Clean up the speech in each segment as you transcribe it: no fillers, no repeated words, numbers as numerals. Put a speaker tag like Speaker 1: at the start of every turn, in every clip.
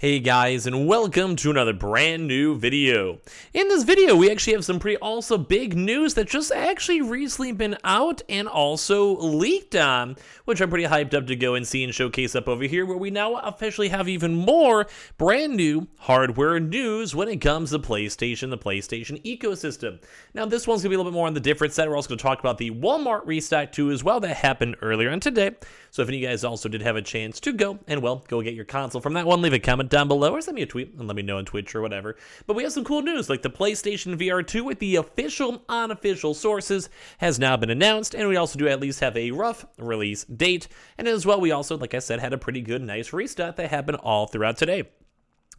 Speaker 1: Hey guys, and welcome to another brand new video. In this video, we actually have some pretty also big news that just actually recently been out and also leaked on, which I'm pretty hyped up to go and see and showcase up over here, where we now officially have even more brand new hardware news when it comes to PlayStation, the PlayStation ecosystem. Now, this one's gonna be a little bit more on the different side. We're also gonna talk about the Walmart restock too as well that happened earlier on today. So if any of you guys also did have a chance to go get your console from that one, leave a comment down below or send me a tweet and let me know on Twitch or whatever. But we have some cool news, like the PlayStation VR2 with the official, unofficial sources has now been announced, and we also do at least have a rough release date. And as well, we also, like I said, had a pretty good, nice restock that happened all throughout today.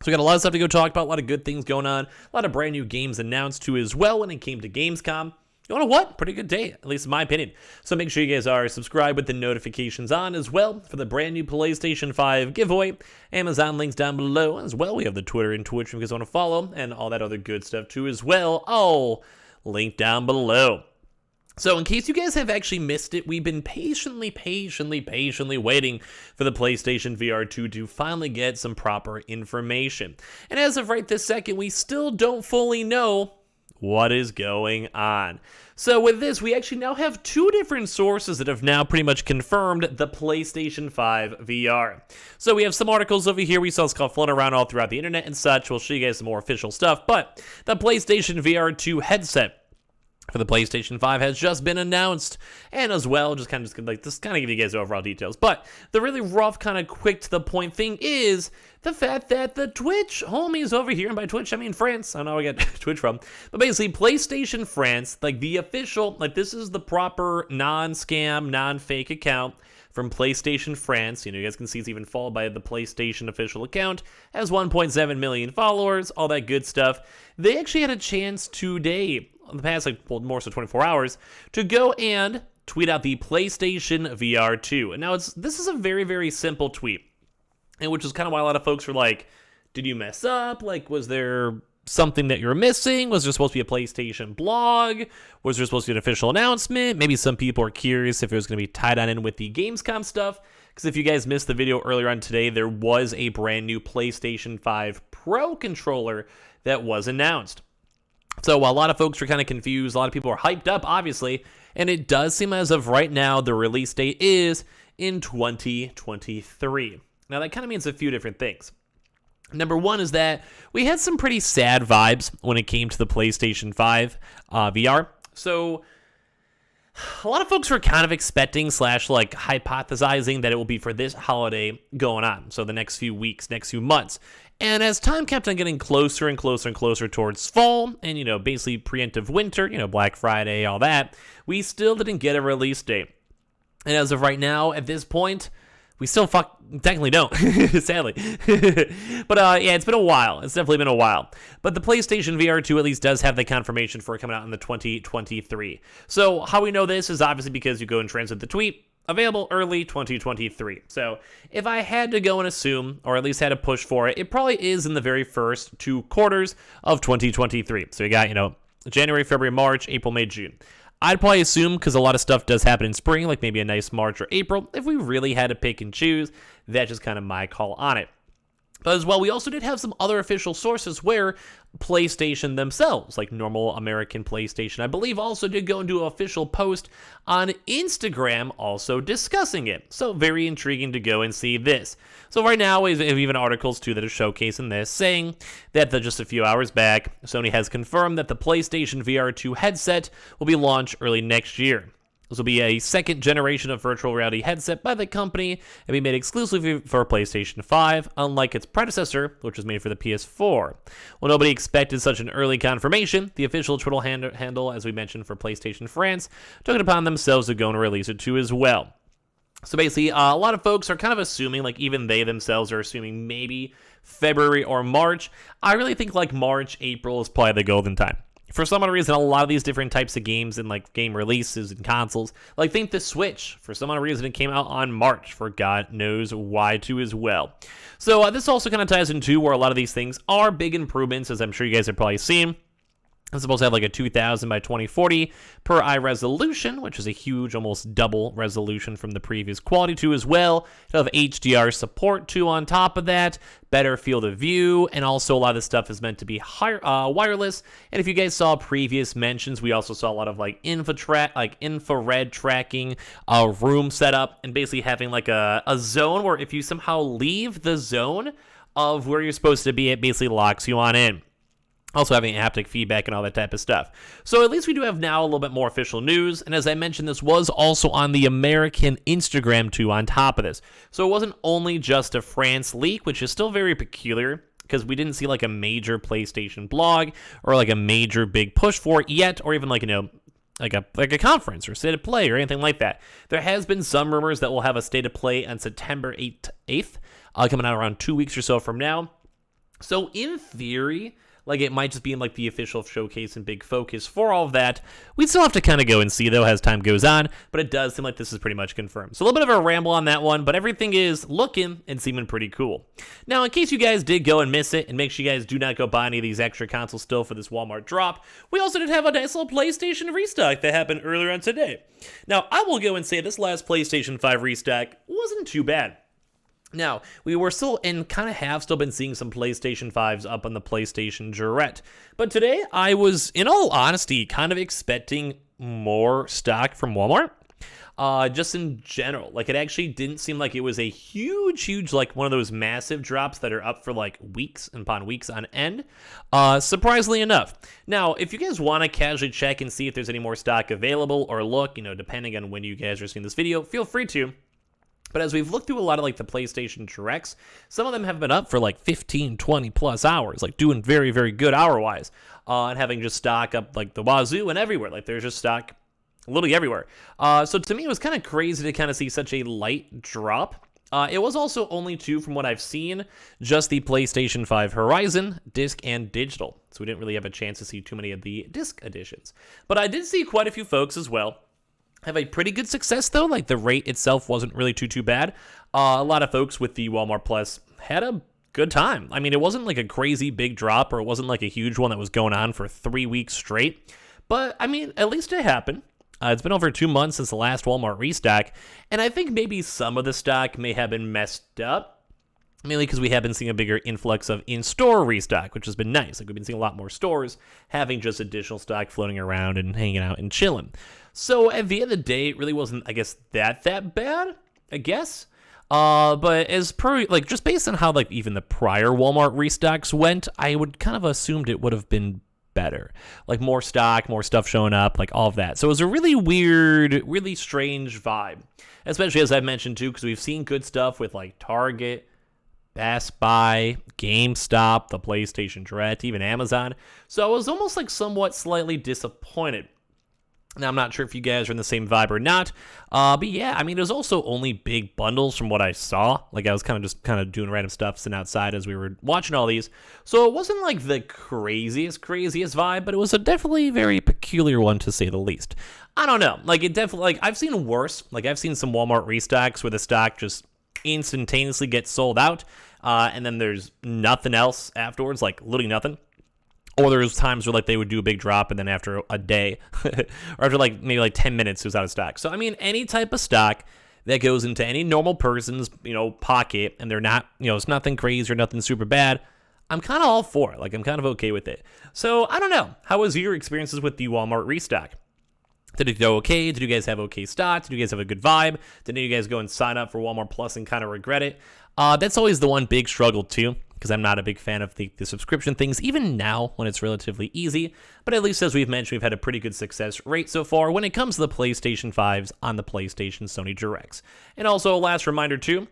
Speaker 1: So we got a lot of stuff to go talk about, a lot of good things going on, a lot of brand new games announced too as well when it came to Gamescom. You know what? Pretty good day, at least in my opinion. So make sure you guys are subscribed with the notifications on as well for the brand new PlayStation 5 giveaway. Amazon links down below as well. We have the Twitter and Twitch if you guys want to follow, and all that other good stuff too as well. All linked down below. So in case you guys have actually missed it, we've been patiently waiting for the PlayStation VR2 to finally get some proper information. And as of right this second, we still don't fully know what is going on. So with this, we actually now have two different sources that have now pretty much confirmed the PlayStation 5 VR. So we have some articles over here we saw floating around all throughout the internet and such. We'll show you guys some more official stuff, but the PlayStation VR2 headset for the PlayStation 5 has just been announced, and as well, just kind of give you guys overall details. But the really rough, kind of quick to the point thing is the fact that the Twitch homies over here, and by Twitch I mean France, I don't know where I get Twitch from, but basically PlayStation France, like the official, like this is the proper non-scam, non-fake account from PlayStation France. You know, you guys can see it's even followed by the PlayStation official account, has 1.7 million followers, all that good stuff. They actually had a chance today, in the past, more so 24 hours, to go and tweet out the PlayStation VR2. And now this is a very, very simple tweet, and which is kind of why a lot of folks were like, did you mess up? Like, was there something that you're missing? Was there supposed to be a PlayStation blog? Was there supposed to be an official announcement? Maybe some people are curious if it was going to be tied on in with the Gamescom stuff, because if you guys missed the video earlier on today, there was a brand new PlayStation 5 Pro controller that was announced. So while a lot of folks are kind of confused, a lot of people are hyped up, obviously, and it does seem as of right now, the release date is in 2023. Now, that kind of means a few different things. Number one is that we had some pretty sad vibes when it came to the PlayStation 5 VR. So a lot of folks were kind of expecting / hypothesizing that it will be for this holiday going on. So the next few weeks, next few months. And as time kept on getting closer and closer and closer towards fall and, basically preemptive winter, Black Friday, all that, we still didn't get a release date. And as of right now, at this point, we still technically don't, sadly. But yeah, it's been a while. It's definitely been a while. But the PlayStation VR2 at least does have the confirmation for it coming out in the 2023. So how we know this is obviously because you go and translate the tweet. Available early 2023. So if I had to go and assume, or at least had to push for it, it probably is in the very first 2 quarters of 2023. So you got, January, February, March, April, May, June. I'd probably assume, because a lot of stuff does happen in spring, like maybe a nice March or April, if we really had to pick and choose, that's just kind of my call on it. But as well, we also did have some other official sources where PlayStation themselves, like normal American PlayStation, I believe also did go and do an official post on Instagram also discussing it. So very intriguing to go and see this. So right now, we have even articles too that are showcasing this, saying that just a few hours back, Sony has confirmed that the PlayStation VR2 headset will be launched early next year. This will be a second generation of virtual reality headset by the company and be made exclusively for PlayStation 5, unlike its predecessor, which was made for the PS4. Well, nobody expected such an early confirmation. The official Twitter handle, as we mentioned, for PlayStation France, took it upon themselves to go and release it too as well. So basically, a lot of folks are kind of assuming, like even they themselves are assuming maybe February or March. I really think like March, April is probably the golden time. For some odd reason, a lot of these different types of games and like game releases and consoles, like think the Switch, for some odd reason it came out on March, for God knows why too as well. So this also kind of ties into where a lot of these things are big improvements, as I'm sure you guys have probably seen. It's supposed to have like a 2000 by 2040 per eye resolution, which is a huge, almost double resolution from the previous quality too as well. It'll have HDR support too on top of that, better field of view, and also a lot of this stuff is meant to be wireless. And if you guys saw previous mentions, we also saw a lot of like infrared tracking, room setup, and basically having like a zone where if you somehow leave the zone of where you're supposed to be, it basically locks you on in. Also having haptic feedback and all that type of stuff. So at least we do have now a little bit more official news. And as I mentioned, this was also on the American Instagram too on top of this. So it wasn't only just a France leak, which is still very peculiar because we didn't see like a major PlayStation blog or like a major big push for it yet, or even like, you know, like a conference or state of play or anything like that. There has been some rumors that we'll have a state of play on September 8th, coming out around 2 weeks or so from now. So in theory, like, it might just be in, like, the official showcase and big focus for all of that. We'd still have to kind of go and see, though, as time goes on, but it does seem like this is pretty much confirmed. So a little bit of a ramble on that one, but everything is looking and seeming pretty cool. Now, in case you guys did go and miss it, and make sure you guys do not go buy any of these extra consoles still for this Walmart drop, we also did have a nice little PlayStation restock that happened earlier on today. Now, I will go and say this last PlayStation 5 restock wasn't too bad. Now, we were still and kind of have still been seeing some PlayStation 5s up on the PlayStation Direct. But today, I was, in all honesty, kind of expecting more stock from Walmart. Just in general. Like, it actually didn't seem like it was a huge, like, one of those massive drops that are up for, like, weeks upon weeks on end. Surprisingly enough. Now, if you guys want to casually check and see if there's any more stock available, or look, you know, depending on when you guys are seeing this video, feel free to. But as we've looked through a lot of like the PlayStation Directs, some of them have been up for like 15, 20 plus hours, like doing very, very good hour-wise, and having just stock up like the wazoo and everywhere. Like there's just stock literally everywhere. So to me, it was kind of crazy to kind of see such a light drop. It was also only two, from what I've seen, just the PlayStation 5 Horizon, disc and digital. So we didn't really have a chance to see too many of the disc editions. But I did see quite a few folks as well have a pretty good success, though. Like, the rate itself wasn't really too bad. A lot of folks with the Walmart Plus had a good time. I mean, it wasn't like a crazy big drop, or it wasn't like a huge one that was going on for 3 weeks straight. But, I mean, at least it happened. It's been over 2 months since the last Walmart restock, and I think maybe some of the stock may have been messed up, mainly because we have been seeing a bigger influx of in-store restock, which has been nice. Like, we've been seeing a lot more stores having just additional stock floating around and hanging out and chilling. So at the end of the day, it really wasn't, I guess, that bad, I guess. But as per, like, just based on how, like, even the prior Walmart restocks went, I would kind of assumed it would have been better. Like, more stock, more stuff showing up, like, all of that. So it was a really weird, really strange vibe. Especially, as I've mentioned, too, because we've seen good stuff with, like, Target, Best Buy, GameStop, the PlayStation Direct, even Amazon. So I was almost, like, somewhat slightly disappointed. Now, I'm not sure if you guys are in the same vibe or not, but yeah, I mean, there's also only big bundles from what I saw. Like, I was kind of doing random stuff sitting outside as we were watching all these, so it wasn't like the craziest vibe, but it was a definitely very peculiar one, to say the least. I don't know, like, it definitely, like, I've seen worse. Like, I've seen some Walmart restocks where the stock just instantaneously gets sold out, and then there's nothing else afterwards, like, literally nothing. Or there's times where, like, they would do a big drop, and then after a day, or after, like, maybe, like, 10 minutes, it was out of stock. So, I mean, any type of stock that goes into any normal person's, you know, pocket, and they're not, you know, it's nothing crazy or nothing super bad, I'm kind of all for it. Like, I'm kind of okay with it. So, I don't know. How was your experiences with the Walmart restock? Did it go okay? Did you guys have okay stock? Did you guys have a good vibe? Did any of you guys go and sign up for Walmart Plus and kind of regret it? That's always the one big struggle, too, because I'm not a big fan of the subscription things, even now when it's relatively easy. But at least, as we've mentioned, we've had a pretty good success rate so far when it comes to the PlayStation 5s on the PlayStation Sony Directs. And also, a last reminder, too,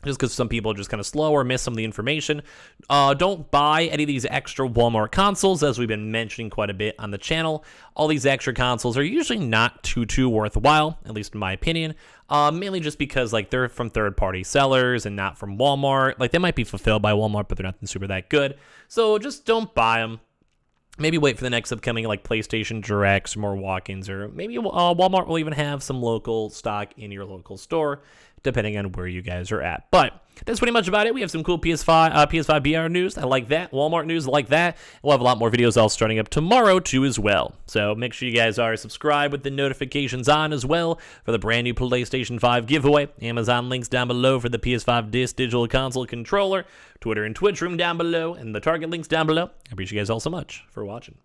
Speaker 1: just because some people are just kind of slow or miss some of the information, don't buy any of these extra Walmart consoles, as we've been mentioning quite a bit on the channel. All these extra consoles are usually not too worthwhile, at least in my opinion, mainly just because, like, they're from third-party sellers and not from Walmart. Like, they might be fulfilled by Walmart, but they're not super that good. So just don't buy them. Maybe wait for the next upcoming, like, PlayStation Directs or more walk-ins, or maybe Walmart will even have some local stock in your local store, depending on where you guys are at. But that's pretty much about it. We have some cool PS5 VR news. I like that. Walmart news, I like that. We'll have a lot more videos all starting up tomorrow too as well. So make sure you guys are subscribed with the notifications on as well for the brand new PlayStation 5 giveaway. Amazon links down below for the PS5 Digital Console controller. Twitter and Twitch room down below, and the Target links down below. I appreciate you guys all so much for watching.